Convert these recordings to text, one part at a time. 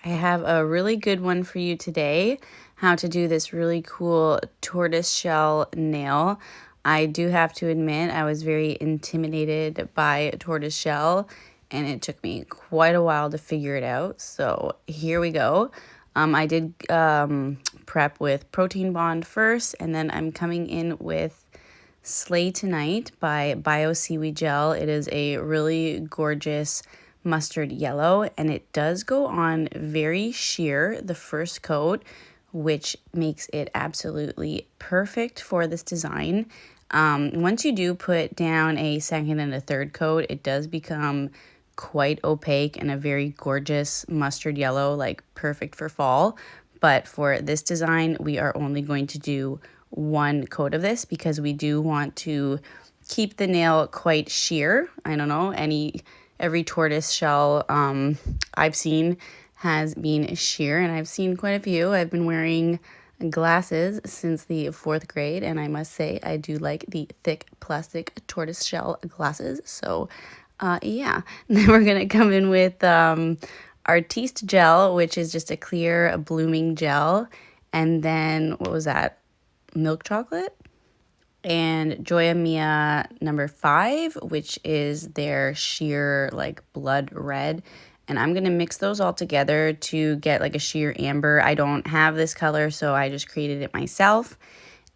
I have a really good one for you today, how to do this really cool tortoiseshell nail. I do have to admit I was very intimidated by tortoiseshell and it took me quite a while to figure it out. So here we go. I did prep with Protein Bond first, and then I'm coming in with Slay Tonight by Bioseaweed Gel. It is a really gorgeous mustard yellow, and it does go on very sheer, the first coat, which makes it absolutely perfect for this design. Once you do put down a second and a third coat, it does become quite opaque and a very gorgeous mustard yellow, like perfect for fall. But for this design, we are only going to do one coat of this because we do want to keep the nail quite sheer. I don't know, every tortoise shell I've seen has been sheer, and I've seen quite a few. I've been wearing glasses since the 4th grade, and I must say I do like the thick plastic tortoise shell glasses. So yeah, then we're gonna come in with Artiste gel, which is just a clear blooming gel, and then what was that? Milk chocolate, and JoyaMiya number 5, which is their sheer like blood red. And I'm gonna mix those all together to get like a sheer amber. I don't have this color, so I just created it myself.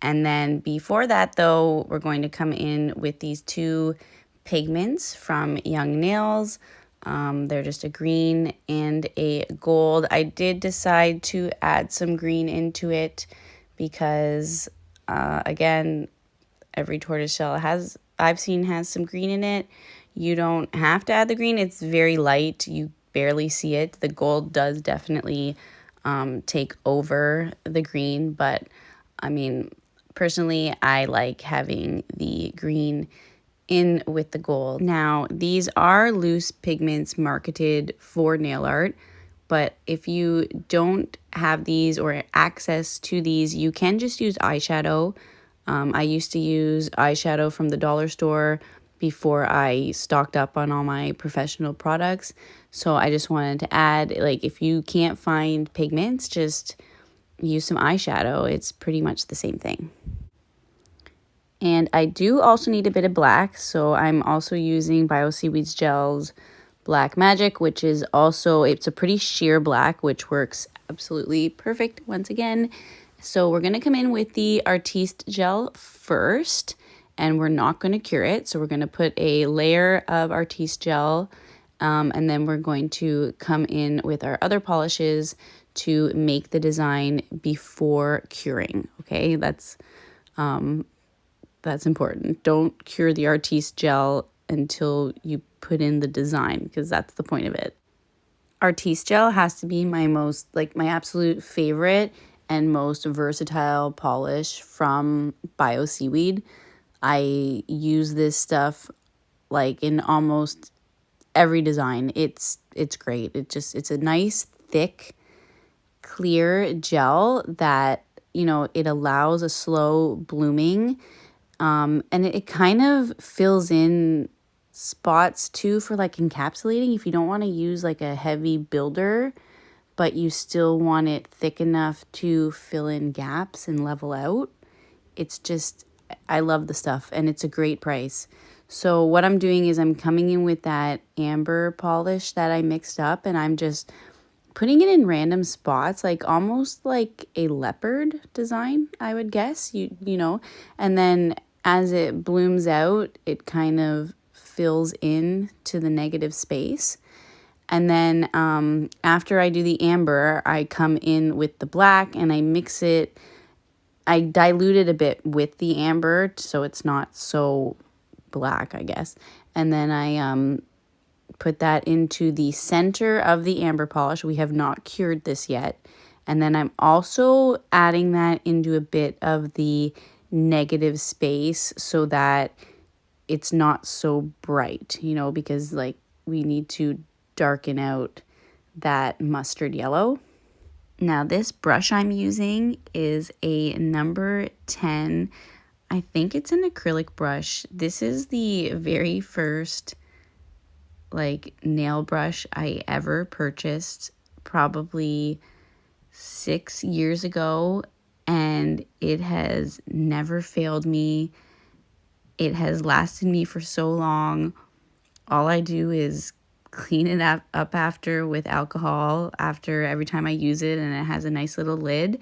And then before that though, we're going to come in with these 2 pigments from Young Nails. They're just a green and a gold. I did decide to add some green into it because again, every tortoiseshell I've seen has some green in it. You don't have to add the green. It's very light. You barely see it. The gold does definitely take over the green, but I mean, personally, I like having the green in with the gold. Now, these are loose pigments marketed for nail art, but if you don't have these or access to these, you can just use eyeshadow. I used to use eyeshadow from the dollar store before I stocked up on all my professional products. So I just wanted to add, like, if you can't find pigments, just use some eyeshadow. It's pretty much the same thing. And I do also need a bit of black, so I'm also using Bioseaweed's Gel's Black Magic, which is also, it's a pretty sheer black, which works absolutely perfect once again. So we're going to come in with the Artiste gel first, and we're not going to cure it. So we're going to put a layer of Artiste gel, and then we're going to come in with our other polishes to make the design before curing. Okay, that's important. Don't cure the Artiste gel until you put in the design, because that's the point of it. Artiste gel has to be my absolute favorite and most versatile polish from Bioseaweed. I use this stuff like in almost every design. It's great. It's a nice, thick, clear gel that, it allows a slow blooming. And it kind of fills in spots too for like encapsulating if you don't want to use like a heavy builder, but you still want it thick enough to fill in gaps and level out. It's just, I love the stuff and it's a great price. So what I'm doing is I'm coming in with that amber polish that I mixed up, and I'm just putting it in random spots, like almost like a leopard design, I would guess, you know, and then as it blooms out, it kind of fills in to the negative space. And then after I do the amber, I come in with the black and I mix it. I dilute it a bit with the amber so it's not so black, I guess. And then I put that into the center of the amber polish. We have not cured this yet. And then I'm also adding that into a bit of the negative space so that it's not so bright, because like we need to darken out that mustard yellow. Now this brush I'm using is a number 10. I think it's an acrylic brush. This is the very first like nail brush I ever purchased probably 6 years ago, and it has never failed me. It has lasted me for so long. All I do is clean it up after with alcohol after every time I use it, and it has a nice little lid.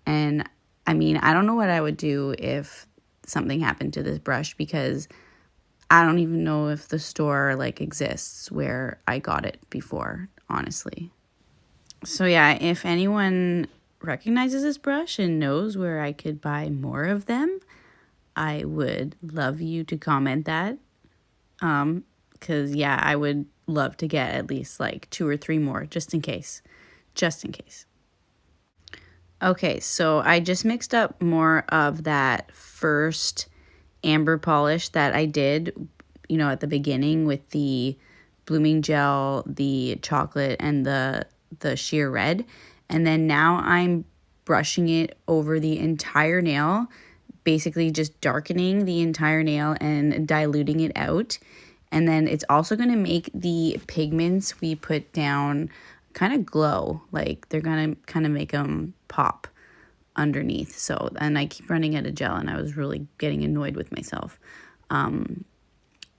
And I mean, I don't know what I would do if something happened to this brush, because I don't even know if the store like exists where I got it before, honestly. So yeah, if anyone recognizes this brush and knows where I could buy more of them, I would love you to comment that. Because yeah, I would love to get at least like 2 or 3 more, just in case. Just in case. Okay, so I just mixed up more of that first amber polish that I did, you know, at the beginning with the blooming gel, the chocolate, and the sheer red. And then now I'm brushing it over the entire nail, basically just darkening the entire nail and diluting it out. And then it's also going to make the pigments we put down kind of glow. Like they're going to kind of make them pop underneath. So, and I keep running out of gel, and I was really getting annoyed with myself.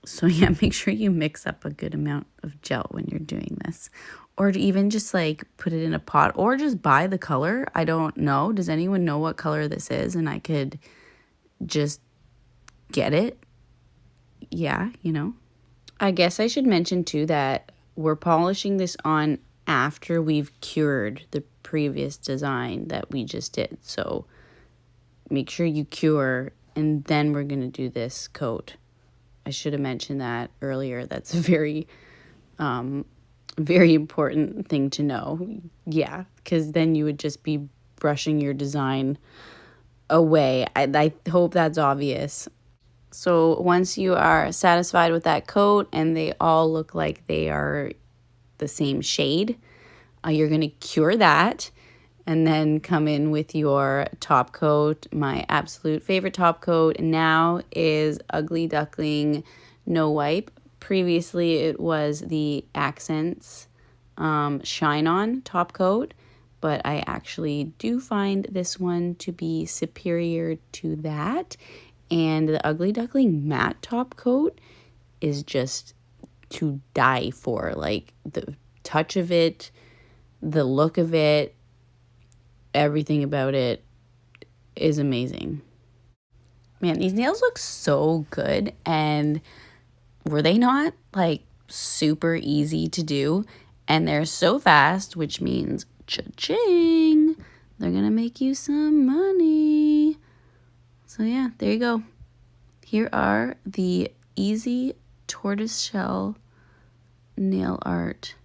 So yeah, make sure you mix up a good amount of gel when you're doing this, or to even just like put it in a pot, or just buy the color. I don't know. Does anyone know what color this is? And I could just get it. Yeah, you know. I guess I should mention too that we're polishing this on after we've cured the previous design that we just did. So make sure you cure, and then we're going to do this coat. I should have mentioned that earlier. That's a very, very important thing to know. Yeah, because then you would just be brushing your design away. I hope that's obvious. So once you are satisfied with that coat and they all look like they are the same shade, you're going to cure that and then come in with your top coat. My absolute favorite top coat now is Ugly Duckling No Wipe. Previously, it was the Accents Shine On top coat, but I actually do find this one to be superior to that. And the Ugly Duckling matte top coat is just to die for. Like the touch of it, the look of it, everything about it is amazing. Man, these nails look so good, and were they not like super easy to do? And they're so fast, which means cha-ching, they're gonna make you some money. So yeah, there you go. Here are the easy tortoiseshell nail art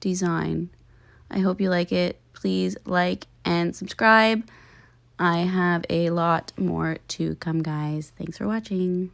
design. I hope you like it. Please like and subscribe. I have a lot more to come, guys. Thanks for watching.